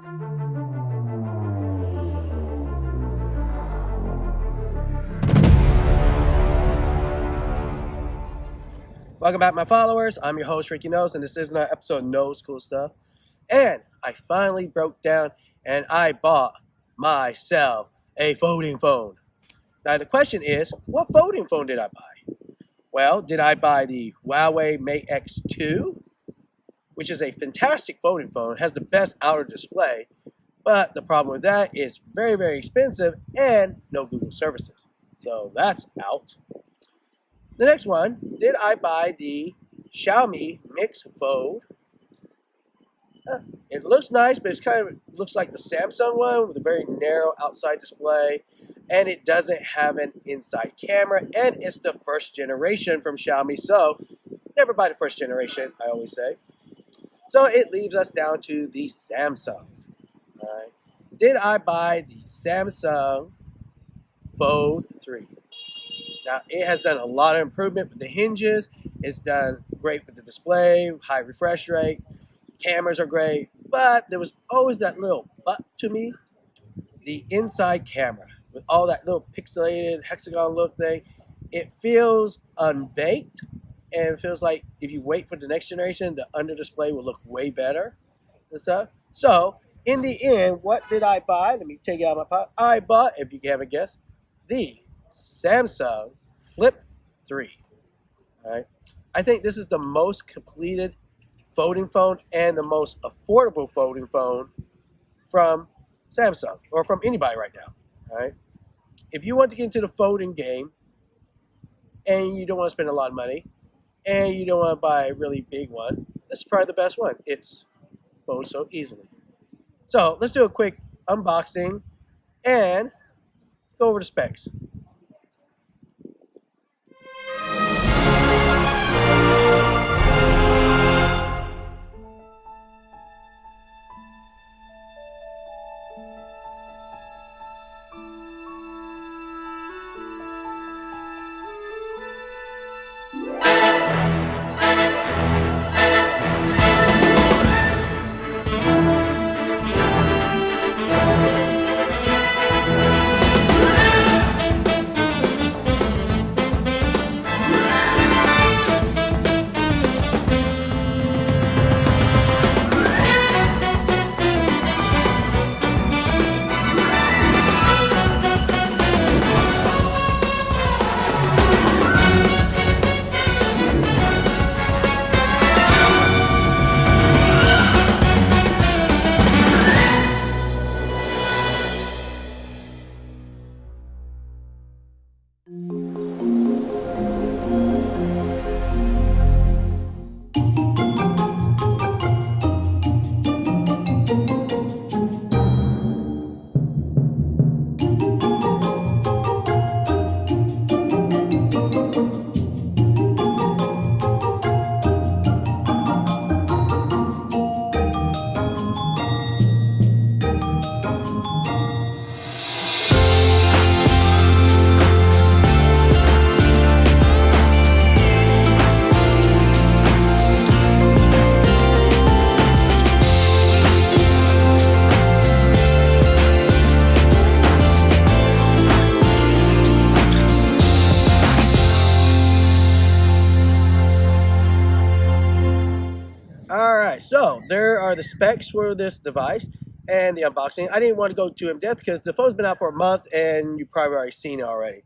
Welcome back, my followers. I'm your host, Ricky Knoles, and this is another episode of Knoles Cool Stuff. And I finally broke down and I bought myself a folding phone. Now, the question is, what folding phone did I buy? Well, did I buy the Huawei Mate X2, which is a fantastic folding phone. It has the best outer display, but the problem with that is very, very expensive and no Google services. So that's out. The next one, did I buy the Xiaomi Mix Fold? It looks nice, but it looks like the Samsung one with a very narrow outside display, and it doesn't have an inside camera, and it's the first generation from Xiaomi, so never buy the first generation, I always say. So it leaves us down to the Samsungs. All right. Did I buy the Samsung Fold 3? Now, it has done a lot of improvement with the hinges. It's done great with the display, high refresh rate. Cameras are great, but there was always that little but to me. The inside camera, with all that little pixelated hexagon look thing, it feels unbaked, and it feels like if you wait for the next generation, the under display will look way better and stuff. So, in the end, what did I buy? Let me take it out of my pocket. I bought, if you haven't guessed, the Samsung Flip 3. All right. I think this is the most completed folding phone and the most affordable folding phone from Samsung or from anybody right now. All right. If you want to get into the folding game and you don't want to spend a lot of money and you don't want to buy a really big one, this is probably the best one. It's folds so easily. So let's do a quick unboxing and go over the specs. Alright, so there are the specs for this device and the unboxing. I didn't want to go too in depth because the phone's been out for a month and you've probably already seen it already.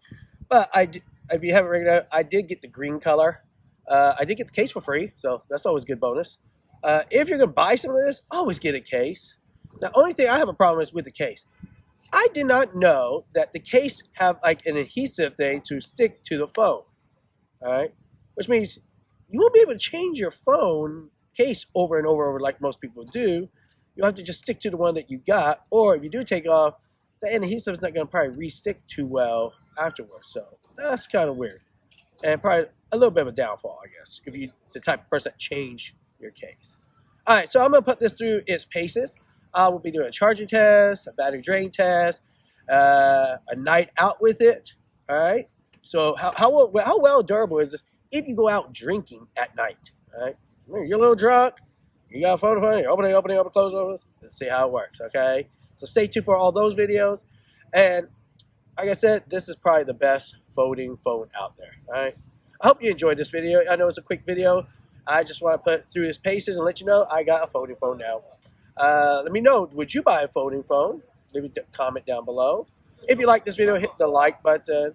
But if you haven't figured out, I did get the green color. I did get the case for free, so that's always a good bonus. If you're going to buy some of this, always get a case. The only thing I have a problem is with the case. I did not know that the case have like an adhesive thing to stick to the phone. Alright? Which means you won't be able to change your phone case over and over like most people do. You have to just stick to the one that you got, or if you do take off, the adhesive is not going to probably re-stick too well afterwards. So that's kind of weird, and probably a little bit of a downfall, I guess, if you the type of person that change your case. All right, so I'm going to put this through its paces. I will be doing a charging test, a battery drain test, a night out with it. All right. So how well durable is this if you go out drinking at night? All right. You're a little drunk. You got a folding phone, you're open, close. Let's see how it works, okay? So stay tuned for all those videos. And like I said, this is probably the best folding phone out there, all right? I hope you enjoyed this video. I know it's a quick video. I just want to put through his paces and let you know I got a folding phone now. Let me know, would you buy a folding phone? Leave a comment down below. If you like this video, hit the like button.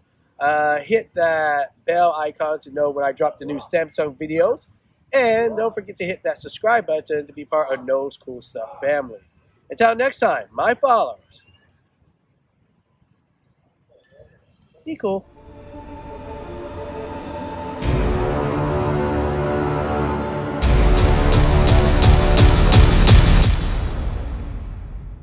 Hit that bell icon to know when I drop the new Samsung videos. And don't forget to hit that subscribe button to be part of Knoles Cool Stuff family. Until next time, my followers, be cool.